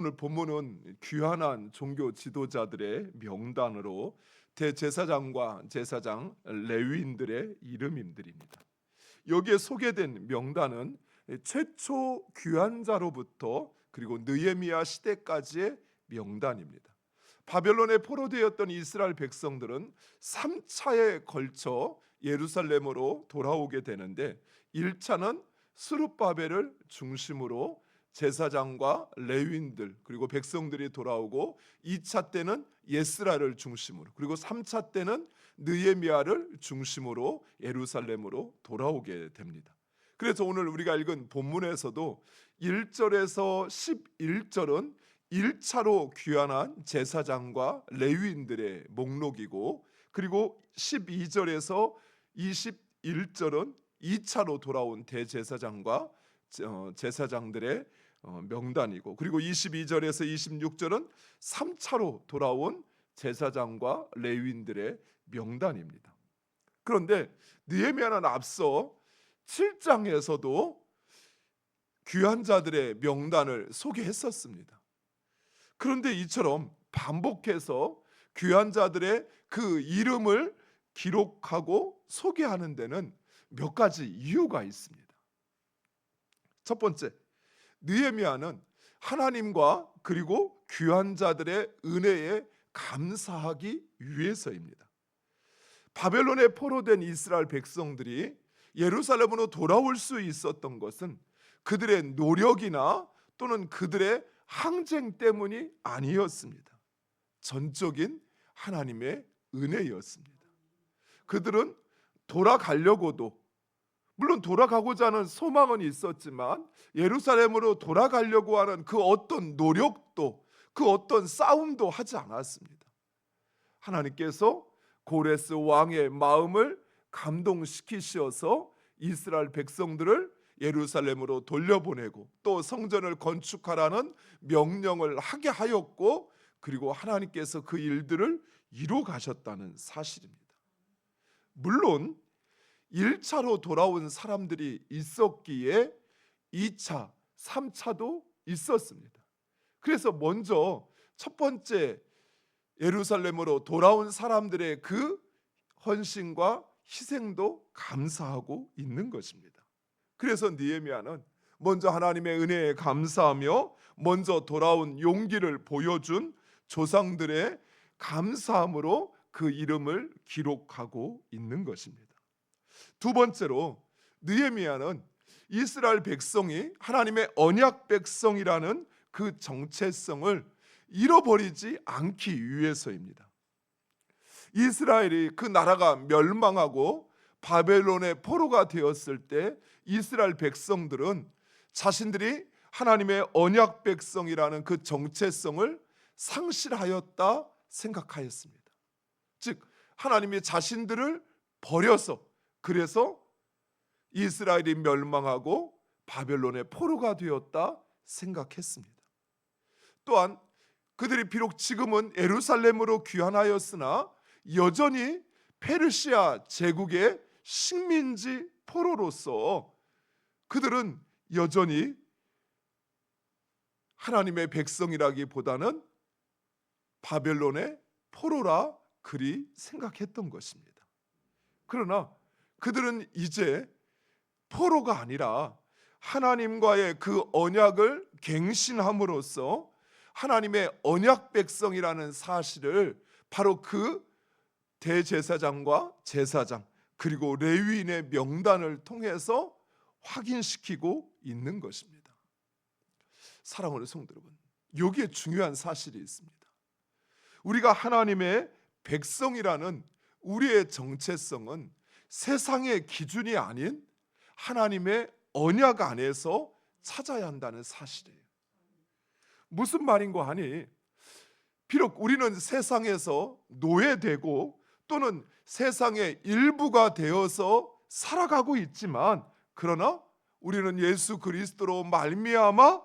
오늘 본문은 귀환한 종교 지도자들의 명단으로 대제사장과 제사장, 레위인들의 이름들입니다. 여기에 소개된 명단은 최초 귀환자로부터 그리고 느헤미야 시대까지의 명단입니다. 바벨론에 포로되었던 이스라엘 백성들은 3차에 걸쳐 예루살렘으로 돌아오게 되는데 1차는 스룹바벨을 중심으로 제사장과 레위인들 그리고 백성들이 돌아오고 2차 때는 예스라를 중심으로 그리고 3차 때는 느헤미야를 중심으로 예루살렘으로 돌아오게 됩니다. 그래서 오늘 우리가 읽은 본문에서도 1절에서 11절은 1차로 귀환한 제사장과 레위인들의 목록이고 그리고 12절에서 21절은 2차로 돌아온 대제사장과 제사장들의 명단이고 그리고 22절에서 26절은 3차로 돌아온 제사장과 레위인들의 명단입니다. 그런데 느헤미야는 앞서 7장에서도 귀한 자들의 명단을 소개했었습니다. 그런데 이처럼 반복해서 귀한 자들의 그 이름을 기록하고 소개하는 데는 몇 가지 이유가 있습니다. 첫 번째, 느헤미야는 하나님과 그리고 귀한 자들의 은혜에 감사하기 위해서입니다. 바벨론에 포로된 이스라엘 백성들이 예루살렘으로 돌아올 수 있었던 것은 그들의 노력이나 또는 그들의 항쟁 때문이 아니었습니다. 전적인 하나님의 은혜였습니다. 그들은 돌아가려고도 물론 돌아가고자 하는 소망은 있었지만 예루살렘으로 돌아가려고 하는 그 어떤 노력도 그 어떤 싸움도 하지 않았습니다. 하나님께서 고레스 왕의 마음을 감동시키셔서 이스라엘 백성들을 예루살렘으로 돌려보내고 또 성전을 건축하라는 명령을 하게 하였고 그리고 하나님께서 그 일들을 이루 가셨다는 사실입니다. 물론 1차로 돌아온 사람들이 있었기에 2차, 3차도 있었습니다. 그래서 먼저 첫 번째 예루살렘으로 돌아온 사람들의 그 헌신과 희생도 감사하고 있는 것입니다. 그래서 느헤미야는 먼저 하나님의 은혜에 감사하며 먼저 돌아온 용기를 보여준 조상들의 감사함으로 그 이름을 기록하고 있는 것입니다. 두 번째로 느헤미야는 이스라엘 백성이 하나님의 언약 백성이라는 그 정체성을 잃어버리지 않기 위해서입니다. 이스라엘이 그 나라가 멸망하고 바벨론의 포로가 되었을 때 이스라엘 백성들은 자신들이 하나님의 언약 백성이라는 그 정체성을 상실하였다 생각하였습니다. 즉 하나님이 자신들을 버려서 그래서 이스라엘이 멸망하고 바벨론의 포로가 되었다 생각했습니다. 또한 그들이 비록 지금은 예루살렘으로 귀환하였으나 여전히 페르시아 제국의 식민지 포로로서 그들은 여전히 하나님의 백성이라기보다는 바벨론의 포로라 그리 생각했던 것입니다. 그러나 그들은 이제 포로가 아니라 하나님과의 그 언약을 갱신함으로써 하나님의 언약 백성이라는 사실을 바로 그 대제사장과 제사장 그리고 레위인의 명단을 통해서 확인시키고 있는 것입니다. 사랑하는 성도 여러분, 여기에 중요한 사실이 있습니다. 우리가 하나님의 백성이라는 우리의 정체성은 세상의 기준이 아닌 하나님의 언약 안에서 찾아야 한다는 사실이에요. 무슨 말인고 하니 비록 우리는 세상에서 노예되고 또는 세상의 일부가 되어서 살아가고 있지만 그러나 우리는 예수 그리스도로 말미암아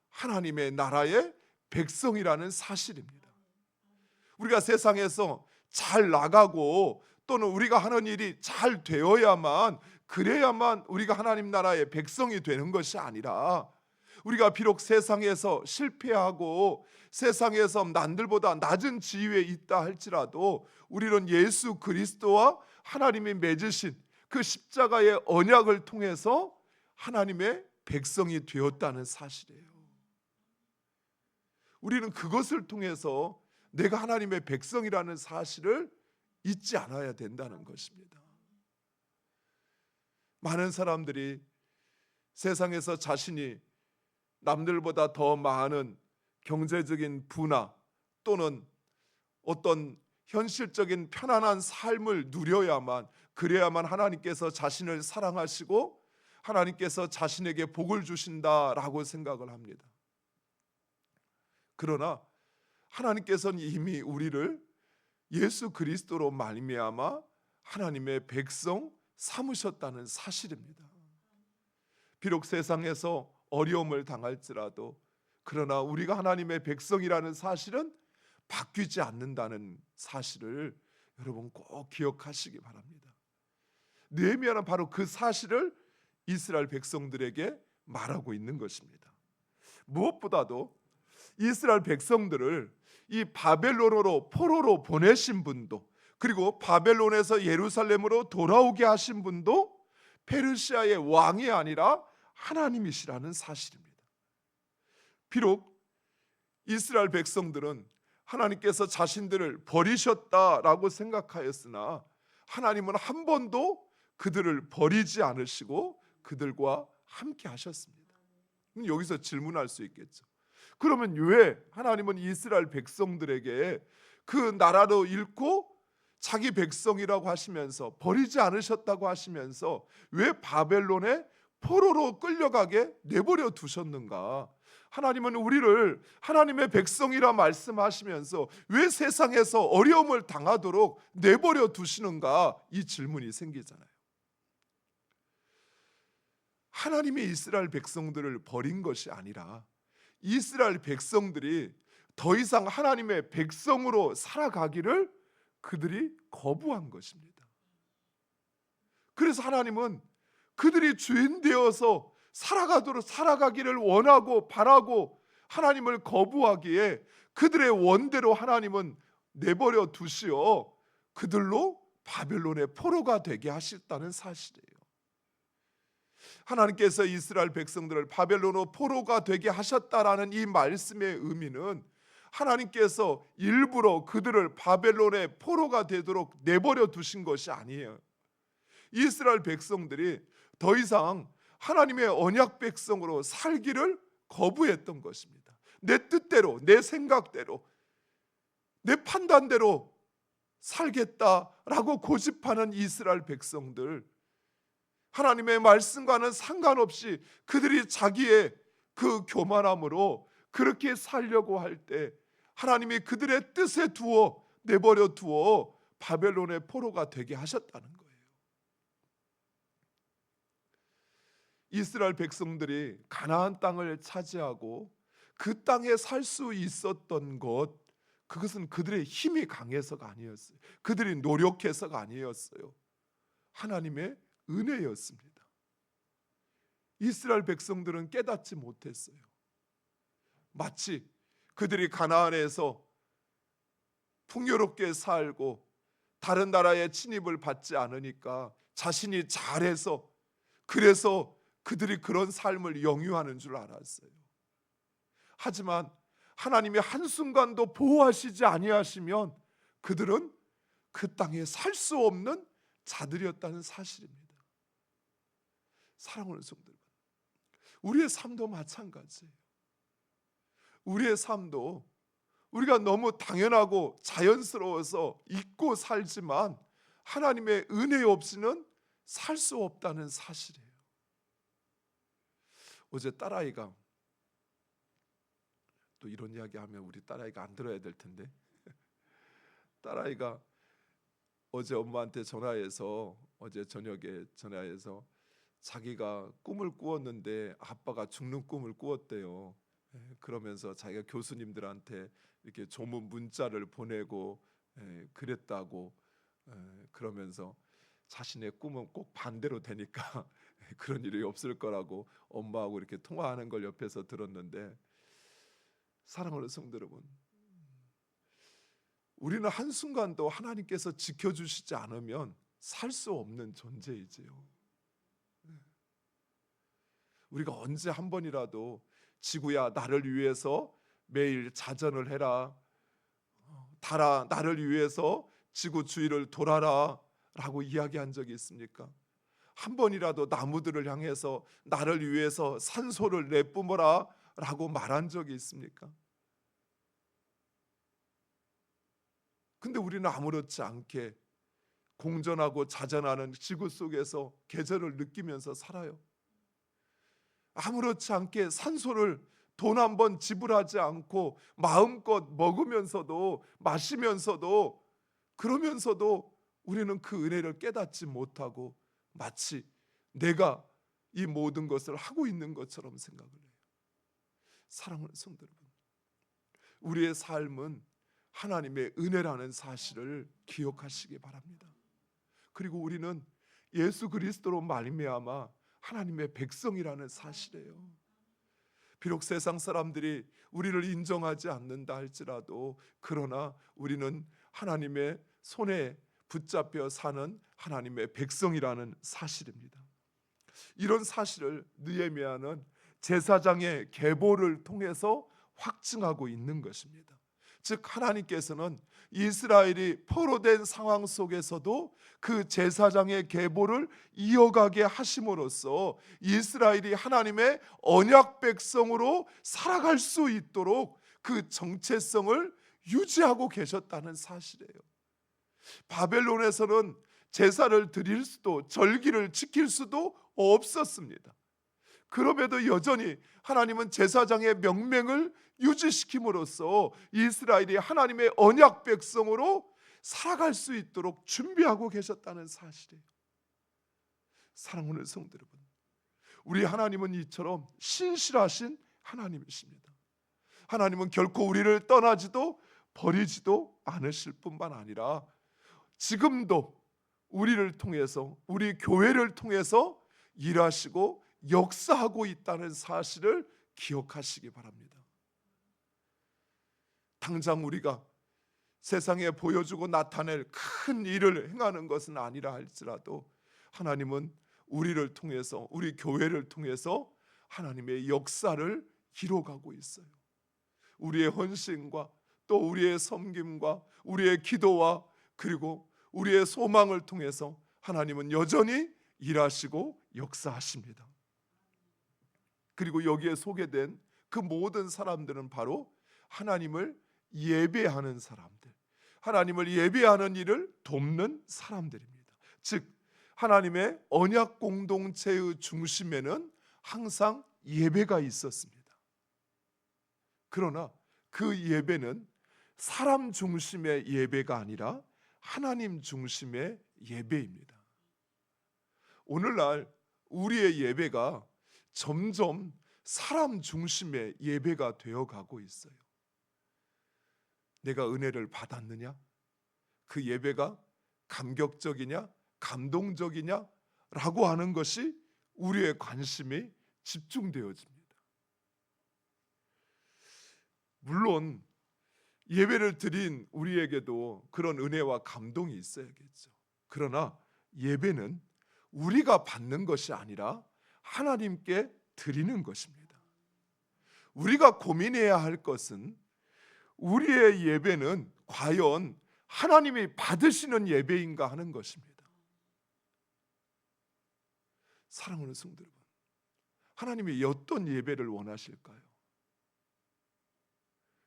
하나님의 나라의 백성이라는 사실입니다. 우리가 세상에서 잘 나가고 또는 우리가 하는 일이 잘 되어야만 그래야만 우리가 하나님 나라의 백성이 되는 것이 아니라 우리가 비록 세상에서 실패하고 세상에서 남들보다 낮은 지위에 있다 할지라도 우리는 예수 그리스도와 하나님이 맺으신 그 십자가의 언약을 통해서 하나님의 백성이 되었다는 사실이에요. 우리는 그것을 통해서 내가 하나님의 백성이라는 사실을 잊지 않아야 된다는 것입니다. 많은 사람들이 세상에서 자신이 남들보다 더 많은 경제적인 부나 또는 어떤 현실적인 편안한 삶을 누려야만, 그래야만 하나님께서 자신을 사랑하시고 하나님께서 자신에게 복을 주신다라고 생각을 합니다. 그러나 하나님께서는 이미 우리를 예수 그리스도로 말미암아 하나님의 백성 삼으셨다는 사실입니다. 비록 세상에서 어려움을 당할지라도 그러나 우리가 하나님의 백성이라는 사실은 바뀌지 않는다는 사실을 여러분 꼭 기억하시기 바랍니다. 느헤미야는 바로 그 사실을 이스라엘 백성들에게 말하고 있는 것입니다. 무엇보다도 이스라엘 백성들을 이 바벨론으로 포로로 보내신 분도, 그리고 바벨론에서 예루살렘으로 돌아오게 하신 분도 페르시아의 왕이 아니라 하나님이시라는 사실입니다. 비록 이스라엘 백성들은 하나님께서 자신들을 버리셨다라고 생각하였으나 하나님은 한 번도 그들을 버리지 않으시고 그들과 함께 하셨습니다. 여기서 질문할 수 있겠죠. 그러면 왜 하나님은 이스라엘 백성들에게 그 나라로 잃고 자기 백성이라고 하시면서 버리지 않으셨다고 하시면서 왜 바벨론에 포로로 끌려가게 내버려 두셨는가? 하나님은 우리를 하나님의 백성이라 말씀하시면서 왜 세상에서 어려움을 당하도록 내버려 두시는가? 이 질문이 생기잖아요. 하나님이 이스라엘 백성들을 버린 것이 아니라 이스라엘 백성들이 더 이상 하나님의 백성으로 살아가기를 그들이 거부한 것입니다. 그래서 하나님은 그들이 주인 되어서 살아가기를 원하고 바라고 하나님을 거부하기에 그들의 원대로 하나님은 내버려 두시어 그들로 바벨론의 포로가 되게 하셨다는 사실이에요. 하나님께서 이스라엘 백성들을 바벨론으로 포로가 되게 하셨다라는 이 말씀의 의미는 하나님께서 일부러 그들을 바벨론의 포로가 되도록 내버려 두신 것이 아니에요. 이스라엘 백성들이 더 이상 하나님의 언약 백성으로 살기를 거부했던 것입니다. 내 뜻대로, 내 생각대로, 내 판단대로 살겠다라고 고집하는 이스라엘 백성들, 하나님의 말씀과는 상관없이 그들이 자기의 그 교만함으로 그렇게 살려고 할 때 하나님이 그들의 뜻에 두어 내버려 두어 바벨론의 포로가 되게 하셨다는 거예요. 이스라엘 백성들이 가나안 땅을 차지하고 그 땅에 살 수 있었던 것, 그것은 그들의 힘이 강해서가 아니었어요. 그들이 노력해서가 아니었어요. 하나님의 은혜였습니다. 이스라엘 백성들은 깨닫지 못했어요. 마치 그들이 가나안에서 풍요롭게 살고 다른 나라의 침입을 받지 않으니까 자신이 잘해서, 그래서 그들이 그런 삶을 영유하는 줄 알았어요. 하지만 하나님이 한순간도 보호하시지 아니하시면 그들은 그 땅에 살 수 없는 자들이었다는 사실입니다. 사랑하는 성도 여러분, 우리의 삶도 마찬가지예요. 우리의 삶도 우리가 너무 당연하고 자연스러워서 잊고 살지만 하나님의 은혜 없이는 살 수 없다는 사실이에요. 어제 딸아이가, 또 이런 이야기하면 우리 딸아이가 안 들어야 될 텐데, 딸아이가 어제 엄마한테 전화해서, 어제 저녁에 전화해서 자기가 꿈을 꾸었는데 아빠가 죽는 꿈을 꾸었대요. 그러면서 자기가 교수님들한테 이렇게 조문 문자를 보내고 그랬다고, 그러면서 자신의 꿈은 꼭 반대로 되니까 그런 일이 없을 거라고 엄마하고 이렇게 통화하는 걸 옆에서 들었는데, 사랑하는 성도 여러분, 우리는 한순간도 하나님께서 지켜주시지 않으면 살 수 없는 존재이지요. 우리가 언제 한 번이라도 지구야 나를 위해서 매일 자전을 해라, 달아 나를 위해서 지구 주위를 돌아라 라고 이야기한 적이 있습니까? 한 번이라도 나무들을 향해서 나를 위해서 산소를 내뿜어라 라고 말한 적이 있습니까? 근데 우리는 아무렇지 않게 공전하고 자전하는 지구 속에서 계절을 느끼면서 살아요. 아무렇지 않게 산소를 돈 한 번 지불하지 않고 마음껏 먹으면서도 마시면서도, 그러면서도 우리는 그 은혜를 깨닫지 못하고 마치 내가 이 모든 것을 하고 있는 것처럼 생각을 해요. 사랑하는 성도 여러분, 우리의 삶은 하나님의 은혜라는 사실을 기억하시기 바랍니다. 그리고 우리는 예수 그리스도로 말미암아 하나님의 백성이라는 사실이에요. 비록 세상 사람들이 우리를 인정하지 않는다 할지라도, 그러나 우리는 하나님의 손에 붙잡혀 사는 하나님의 백성이라는 사실입니다. 이런 사실을 느헤미야는 제사장의 계보를 통해서 확증하고 있는 것입니다. 즉 하나님께서는 이스라엘이 포로된 상황 속에서도 그 제사장의 계보를 이어가게 하심으로써 이스라엘이 하나님의 언약 백성으로 살아갈 수 있도록 그 정체성을 유지하고 계셨다는 사실이에요. 바벨론에서는 제사를 드릴 수도 절기를 지킬 수도 없었습니다. 그럼에도 여전히 하나님은 제사장의 명명을 유지시킴으로써 이스라엘이 하나님의 언약 백성으로 살아갈 수 있도록 준비하고 계셨다는 사실이에요. 사랑하는 성도 여러분, 우리 하나님은 이처럼 신실하신 하나님이십니다. 하나님은 결코 우리를 떠나지도 버리지도 않으실 뿐만 아니라 지금도 우리를 통해서, 우리 교회를 통해서 일하시고 역사하고 있다는 사실을 기억하시기 바랍니다. 당장 우리가 세상에 보여주고 나타낼 큰 일을 행하는 것은 아니라 할지라도 하나님은 우리를 통해서, 우리 교회를 통해서 하나님의 역사를 이뤄가고 있어요. 우리의 헌신과 또 우리의 섬김과 우리의 기도와 그리고 우리의 소망을 통해서 하나님은 여전히 일하시고 역사하십니다. 그리고 여기에 소개된 그 모든 사람들은 바로 하나님을 예배하는 사람들, 하나님을 예배하는 일을 돕는 사람들입니다. 즉 하나님의 언약 공동체의 중심에는 항상 예배가 있었습니다. 그러나 그 예배는 사람 중심의 예배가 아니라 하나님 중심의 예배입니다. 오늘날 우리의 예배가 점점 사람 중심의 예배가 되어가고 있어요. 내가 은혜를 받았느냐? 그 예배가 감격적이냐? 감동적이냐? 라고 하는 것이 우리의 관심이 집중되어집니다. 물론 예배를 드린 우리에게도 그런 은혜와 감동이 있어야겠죠. 그러나 예배는 우리가 받는 것이 아니라 하나님께 드리는 것입니다. 우리가 고민해야 할 것은 우리의 예배는 과연 하나님이 받으시는 예배인가 하는 것입니다. 사랑하는 성도 여러분, 하나님이 어떤 예배를 원하실까요?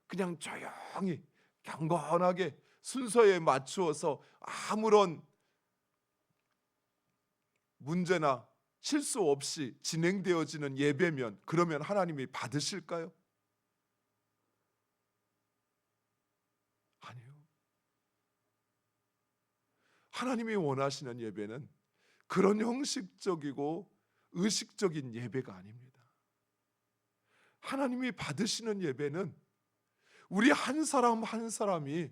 그냥 조용히 경건하게 순서에 맞추어서 아무런 문제나 실수 없이 진행되어지는 예배면 그러면 하나님이 받으실까요? 아니요. 하나님이 원하시는 예배는 그런 형식적이고 의식적인 예배가 아닙니다. 하나님이 받으시는 예배는 우리 한 사람 한 사람이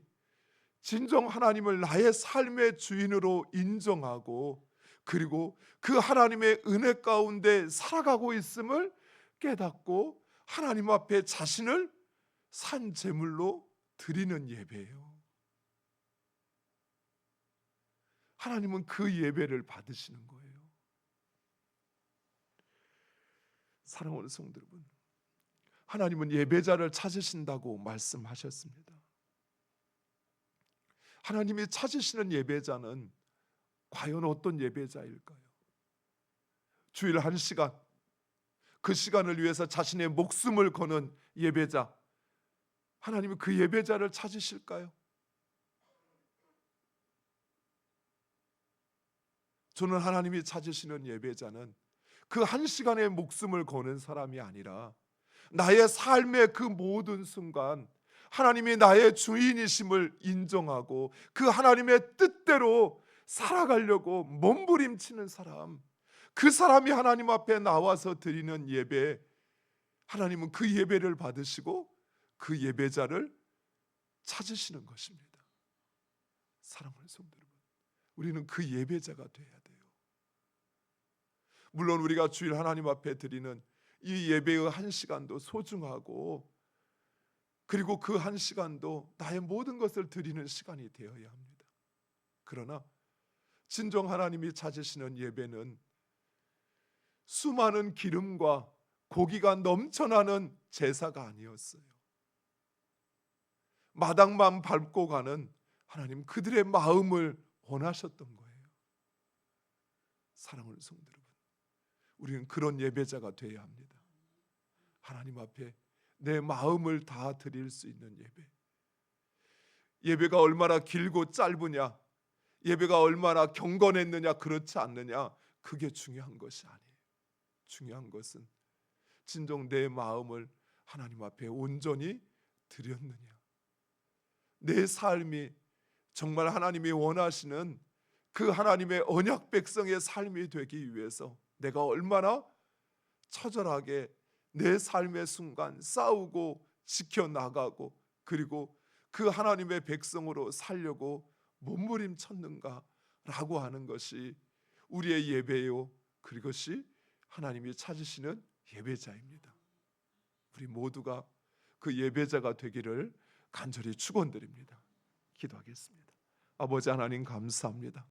진정 하나님을 나의 삶의 주인으로 인정하고 그리고 그 하나님의 은혜 가운데 살아가고 있음을 깨닫고 하나님 앞에 자신을 산 제물로 드리는 예배예요. 하나님은 그 예배를 받으시는 거예요. 사랑하는 성도 여러분, 하나님은 예배자를 찾으신다고 말씀하셨습니다. 하나님이 찾으시는 예배자는 과연 어떤 예배자일까요? 주일 1시간, 그 시간을 위해서 자신의 목숨을 거는 예배자, 하나님은 그 예배자를 찾으실까요? 저는 하나님이 찾으시는 예배자는 그 1시간의 목숨을 거는 사람이 아니라 나의 삶의 그 모든 순간 하나님이 나의 주인이심을 인정하고 그 하나님의 뜻대로 살아가려고 몸부림치는 사람, 그 사람이 하나님 앞에 나와서 드리는 예배, 하나님은 그 예배를 받으시고 그 예배자를 찾으시는 것입니다. 사랑하는 성도 여러분, 우리는 그 예배자가 돼야 돼요. 물론 우리가 주일 하나님 앞에 드리는 이 예배의 1시간도 소중하고, 그리고 그 1시간도 나의 모든 것을 드리는 시간이 되어야 합니다. 그러나 진정 하나님이 찾으시는 예배는 수많은 기름과 고기가 넘쳐나는 제사가 아니었어요. 마당만 밟고 가는 하나님, 그들의 마음을 원하셨던 거예요. 사랑하는 성도 여러분, 우리는 그런 예배자가 되어야 합니다. 하나님 앞에 내 마음을 다 드릴 수 있는 예배. 예배가 얼마나 길고 짧으냐, 예배가 얼마나 경건했느냐 그렇지 않느냐, 그게 중요한 것이 아니에요. 중요한 것은 진정 내 마음을 하나님 앞에 온전히 드렸느냐, 내 삶이 정말 하나님이 원하시는 그 하나님의 언약 백성의 삶이 되기 위해서 내가 얼마나 처절하게 내 삶의 순간 싸우고 지켜나가고, 그리고 그 하나님의 백성으로 살려고 몸부림쳤는가라고 하는 것이 우리의 예배요, 그것이 하나님이 찾으시는 예배자입니다. 우리 모두가 그 예배자가 되기를 간절히 축원드립니다. 기도하겠습니다. 아버지 하나님, 감사합니다.